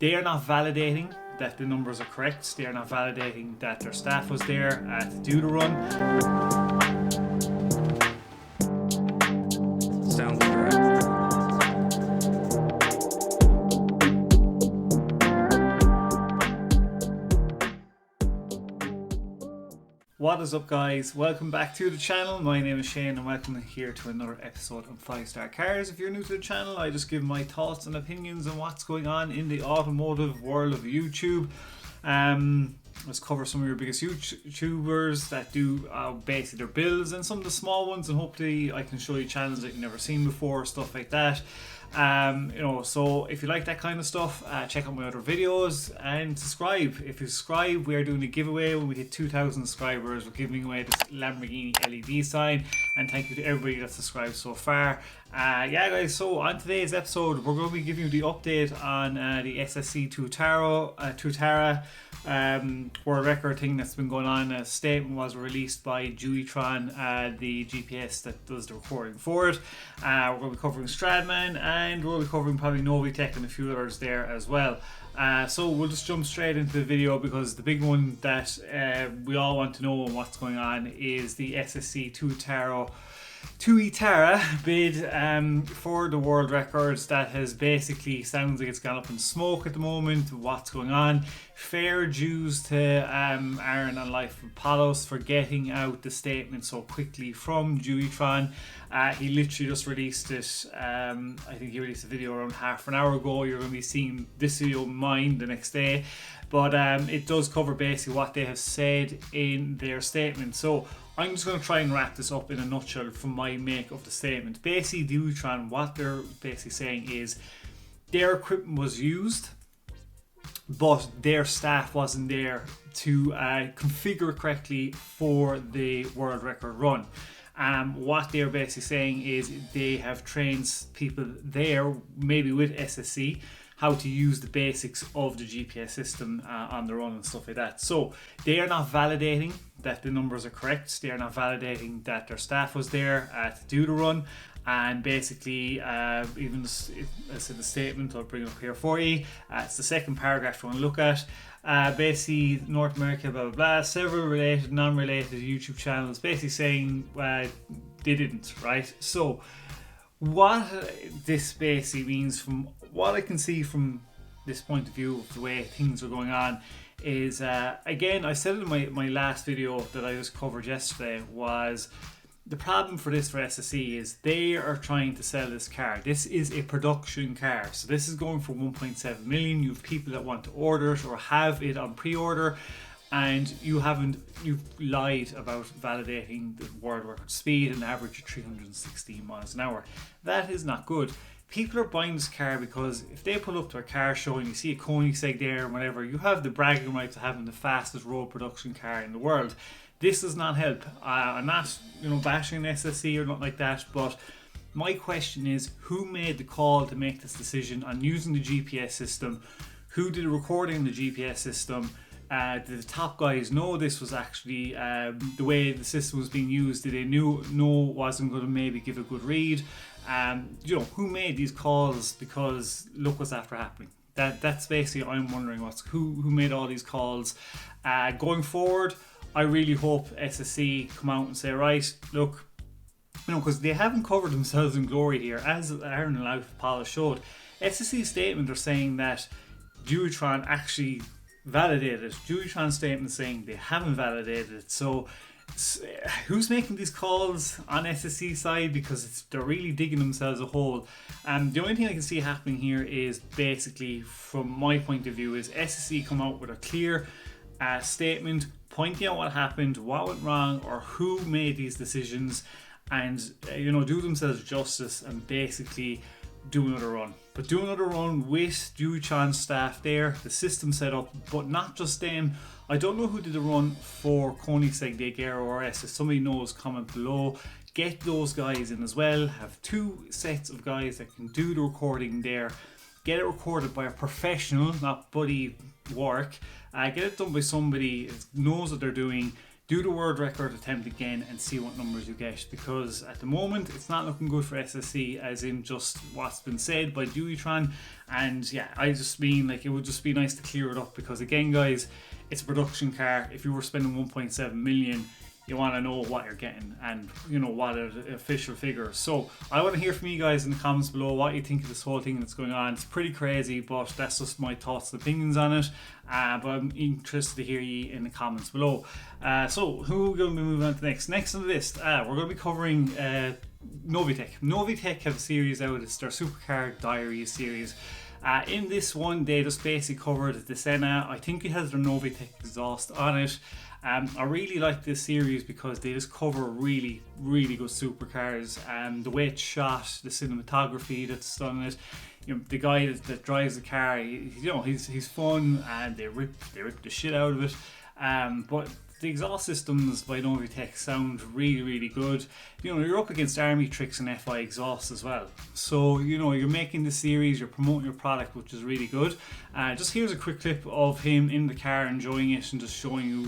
They are not validating that the numbers are correct. They are not validating that their staff was there to do the run. Sounds correct. What is up, guys? Welcome back to the channel. My name is Shane and welcome here to another episode of 5-Star Cars. If you're new to the channel, I just give my thoughts and opinions on what's going on in the automotive world of YouTube. Let's cover some of your biggest YouTubers that do basically their builds and some of the small ones, and hopefully I can show you channels that you've never seen before, stuff like that. So if you like that kind of stuff, check out my other videos and subscribe. If you subscribe, we're doing a giveaway. When we hit 2,000 subscribers, we're giving away this Lamborghini LED sign, and thank you to everybody that's subscribed so far. Yeah guys, so on today's episode we're going to be giving you the update on the Ssc Tuatara world record thing that's been going on. A statement was released by Juitron, the GPS that does the recording for it. We're going to be covering Stradman, and we'll be covering probably Novitech and a few others there as well. So we'll just jump straight into the video, because the big one that we all want to know what's going on is the Ssc Tuatara bid for the world records. That has basically, sounds like it's gone up in smoke at the moment. What's going on? Fair dues to Aaron and Life of Palos for getting out the statement so quickly from Juitron. He literally just released it. I think he released a video around half an hour ago. You're going to be seeing this video mine the next day, but it does cover basically what they have said in their statement. So I'm just going to try and wrap this up in a nutshell from my make of the statement. Basically, Juitron, what they're basically saying is their equipment was used, but their staff wasn't there to configure correctly for the world record run. What they're basically saying is they have trained people there, maybe with Ssc, how to use the basics of the GPS system on the run and stuff like that. So they are not validating that the numbers are correct. They are not validating that their staff was there to do the run. And basically, even as in the statement, I'll bring it up here for you. It's the second paragraph you want to look at. Basically, North America, blah, blah, blah. Several related, non-related YouTube channels basically saying they didn't, right? So what this basically means, from what I can see from this point of view of the way things are going on, is again, I said it in my last video that I just covered yesterday, was the problem for this for Ssc is they are trying to sell this car. This is a production car, so this is going for 1.7 million. You have people that want to order it or have it on pre-order, and you've lied about validating the world record speed, an average of 316 miles an hour. That is not good. People are buying this car because if they pull up to a car show and you see a Koenigsegg there and whatever, you have the bragging rights of having the fastest road production car in the world. This does not help. I'm not, bashing Ssc or nothing like that, but my question is, who made the call to make this decision on using the GPS system? Who did the recording in the GPS system? Did the top guys know this was actually the way the system was being used? Did they know wasn't going to maybe give a good read? Who made these calls? Because look what's after happening. That's basically, I'm wondering who made all these calls. Going forward, I really hope Ssc come out and say, right, look, because they haven't covered themselves in glory here, as Aaron and Life of Palos showed. Ssc's statement are saying that Juitron actually validated it. Juitron's statement saying they haven't validated it. So who's making these calls on Ssc side? Because they're really digging themselves a hole. The only thing I can see happening here is basically, from my point of view, is Ssc come out with a clear statement pointing out what happened, what went wrong, or who made these decisions, and do themselves justice and basically do another run. But do another run with Juitron's staff there, the system set up, but not just them. I don't know who did the run for Koenigsegg, Agero or S. If somebody knows, comment below. Get those guys in as well. Have two sets of guys that can do the recording there. Get it recorded by a professional, not buddy work. Get it done by somebody who knows what they're doing. do the world record attempt again and see what numbers you get, because at the moment it's not looking good for Ssc, as in just what's been said by Duitron. And yeah, I just mean like it would just be nice to clear it up, because again guys, it's a production car. If you were spending 1.7 million, you want to know what you're getting, and you know what are the official figures. So I want to hear from you guys in the comments below what you think of this whole thing that's going on. It's pretty crazy, but that's just my thoughts and opinions on it. But I'm interested to hear you in the comments below. So who are we going to be moving on to next? Next on the list, we're going to be covering Novitec. Novitec have a series out. It's their Supercar Diaries series. In this one, they just basically covered the Senna. I think it has their Novitec exhaust on it. I really like this series because they just cover really good supercars. The way it's shot, the cinematography that's done in it. You know, the guy that drives the car, he's fun, and they rip the shit out of it. But the exhaust systems by Novitec sound really good. You know, you're up against Army Tricks and FI exhaust as well. So, you know, you're making this series, you're promoting your product, which is really good. Just here's a quick clip of him in the car enjoying it and just showing you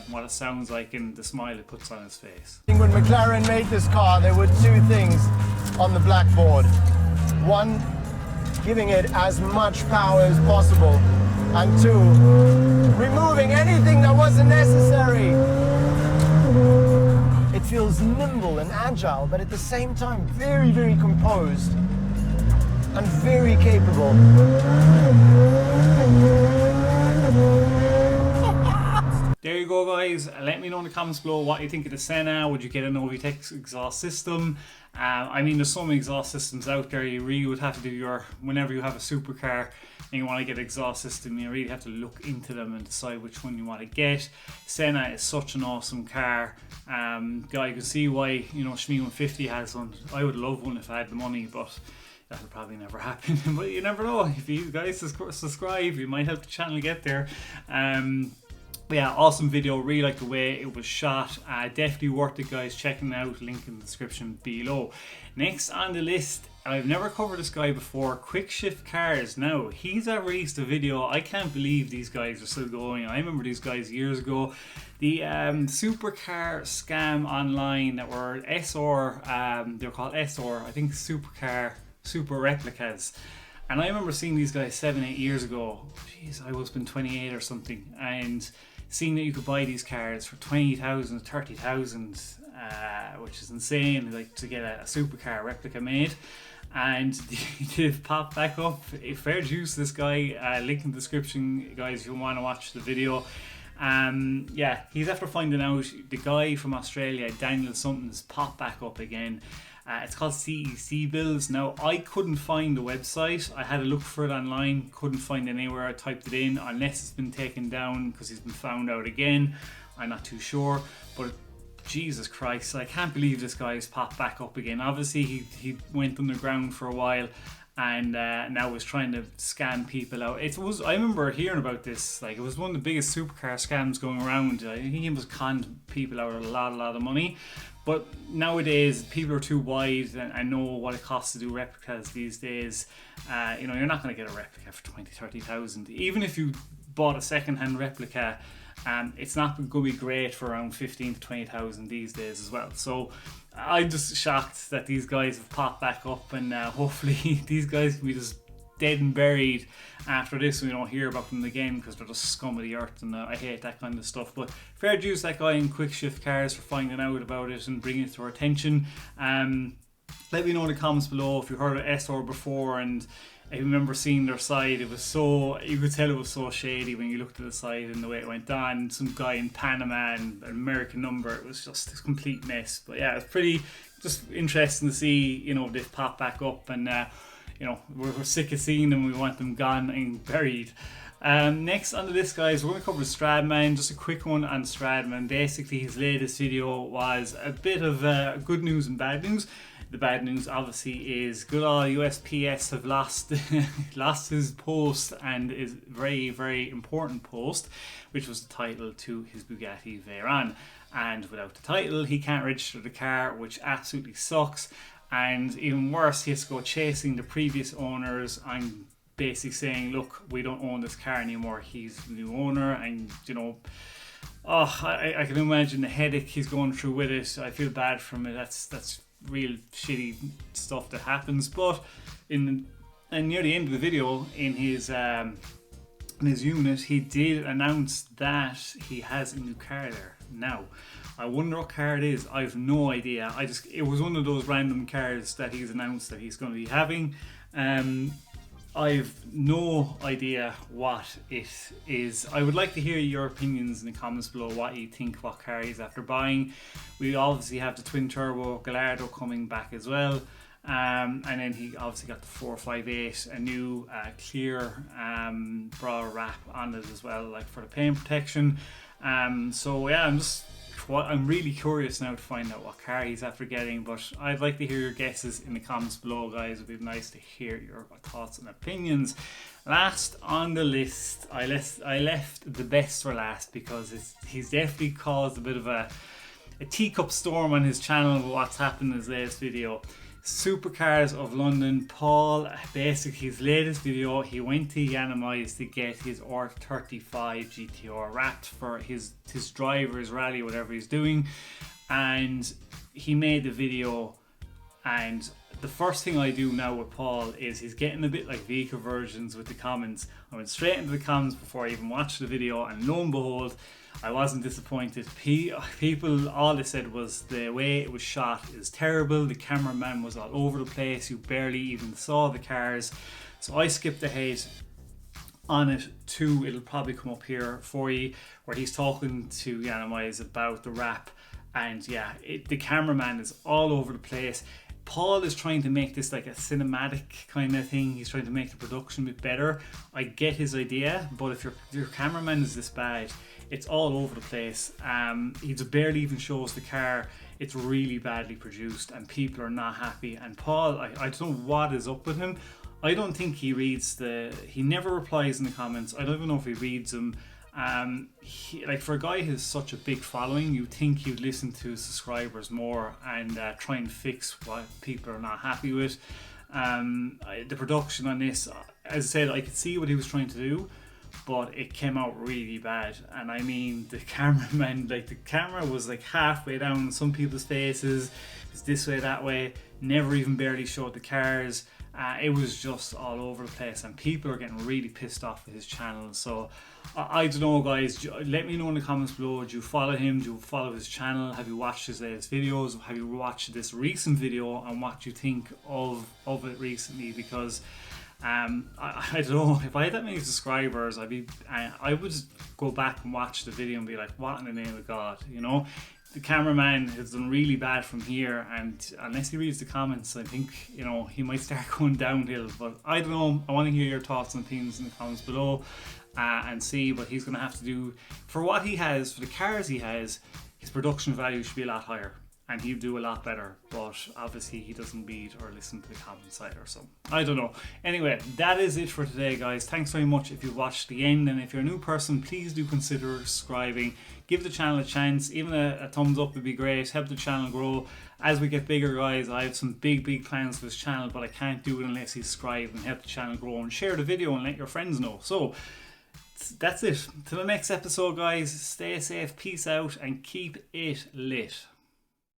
what it sounds like and the smile it puts on his face. When McLaren made this car, there were two things on the blackboard. One, giving it as much power as possible, and two, removing anything that wasn't necessary. It feels nimble and agile, but at the same time very composed and very capable. There you go guys, let me know in the comments below what you think of the Senna. Would you get a Novitec exhaust system? I mean, there's so many exhaust systems out there. You really would have to do whenever you have a supercar and you want to get an exhaust system, you really have to look into them and decide which one you want to get. Senna is such an awesome car. Guy, you can see why, you know, Shmi 150 has one. I would love one if I had the money, but that'll probably never happen. But you never know. If you guys subscribe, you might help the channel get there. But yeah, awesome video. Really like the way it was shot. Definitely worth it, guys. Checking it out. Link in the description below. Next on the list, I've never covered this guy before. Quick Shift Cars. Now, he's released a video. I can't believe these guys are still going. I remember these guys years ago. The supercar scam online that were SR. They're called SR. I think super replicas. And I remember seeing these guys 7-8 years ago. Jeez, I was been 28 or something, and seeing that you could buy these cars for 20,000, 30,000, which is insane, like to get a supercar replica made. And they've popped back up. Fair juice, this guy. Link in the description, guys, if you want to watch the video. Yeah, he's after finding out the guy from Australia, Daniel something's popped back up again. It's called Ssc Builds. Now, I couldn't find the website. I had a look for it online, couldn't find it anywhere. I typed it in, unless it's been taken down because he's been found out again. I'm not too sure, but Jesus Christ, I can't believe this guy's popped back up again. Obviously, he went underground for a while, and now is trying to scam people out. I remember hearing about this. Like, it was one of the biggest supercar scams going around. He was conned people out of a lot of money. But nowadays, people are too wide and know what it costs to do replicas these days. You know, you're not going to get a replica for 20, 30,000. Even if you bought a second-hand replica, it's not going to be great for around 15 to 20,000 these days as well. So I'm just shocked that these guys have popped back up, and hopefully these guys can be just dead and buried after this. We don't hear about them again because they're just scum of the earth, and I hate that kind of stuff. But fair dues that guy in Quick Shift Cars for finding out about it and bringing it to our attention. Let me know in the comments below if you heard of SR before, and I remember seeing their side. It was so, you could tell it was so shady when you looked at the side and the way it went on. Some guy in Panama and an American number. It was just a complete mess. But yeah, it's pretty just interesting to see, you know, they've popped back up, and you know, we're sick of seeing them. We want them gone and buried. Next on the list, guys, we're going to cover Stradman. Just a quick one on Stradman. Basically, his latest video was a bit of good news and bad news. The bad news, obviously, is good old USPS have lost lost his post, and is very important post, which was the title to his Bugatti Veyron. And without the title, he can't register the car, which absolutely sucks. And even worse, he has to go chasing the previous owners and basically saying, look, we don't own this car anymore, he's the new owner. And you know, Oh, I can imagine the headache he's going through with it. I feel bad for him. That's real shitty stuff that happens. But and near the end of the video, in his unit, he did announce that he has a new car there. Now, I wonder what car it is. I have no idea. It was one of those random cars that he's announced that he's going to be having. I've no idea what it is. I would like to hear your opinions in the comments below, what you think, what car he's after buying. We obviously have the twin turbo Gallardo coming back as well. And then he obviously got the 458, a new clear bra wrap on it as well, like for the paint protection. So yeah, I'm really curious now to find out what car he's after getting, but I'd like to hear your guesses in the comments below, guys. It'd be nice to hear your thoughts and opinions. Last on the list, I left the best for last because he's definitely caused a bit of a teacup storm on his channel with what's happened in his latest video. Supercars of London. Paul, basically his latest video, he went to Yanamize to get his R35 GTR wrapped for his driver's rally, whatever he's doing, and he made the video. And the first thing I do now with Paul is he's getting a bit like vehicle versions with the comments. I went straight into the comments before I even watched the video, and lo and behold, I wasn't disappointed. People, all they said was the way it was shot is terrible. The cameraman was all over the place. You barely even saw the cars. So I skipped ahead on it too. It'll probably come up here for you, where he's talking to Yanamize about the wrap. And yeah, the cameraman is all over the place. Paul is trying to make this like a cinematic kind of thing. He's trying to make the production a bit better. I get his idea, but if your cameraman is this bad, it's all over the place. He barely even shows the car. It's really badly produced and people are not happy. And Paul, I don't know what is up with him. I don't think he he never replies in the comments. I don't even know if he reads them. Like for a guy who's such a big following, you'd think he'd listen to his subscribers more and try and fix what people are not happy with. The production on this, as I said, I could see what he was trying to do, but it came out really bad. And I mean, the cameraman, like the camera was like halfway down some people's faces, it's this way, that way, never even barely showed the cars. It was just all over the place, and people are getting really pissed off with his channel. So I don't know, guys, let me know in the comments below. Do you follow him? Do you follow his channel? Have you watched his latest videos? Have you watched this recent video and what you think of it recently? Because I don't know, if I had that many subscribers, I would just go back and watch the video and be like, what in the name of God, you know? The cameraman has done really bad from here, and unless he reads the comments, I think, you know, he might start going downhill. But I don't know, I want to hear your thoughts and opinions in the comments below, and see what he's going to have to do. For what he has, for the cars he has, his production value should be a lot higher, and he'll do a lot better, but obviously he doesn't read or listen to the comments either, so I don't know. Anyway, that is it for today, guys. Thanks very much if you've watched the end, and if you're a new person, please do consider subscribing. Give the channel a chance. Even a thumbs up would be great. Help the channel grow. As we get bigger, guys, I have some big plans for this channel, but I can't do it unless you subscribe and help the channel grow and share the video and let your friends know. So that's it. Till the next episode, guys, stay safe, peace out, and keep it lit.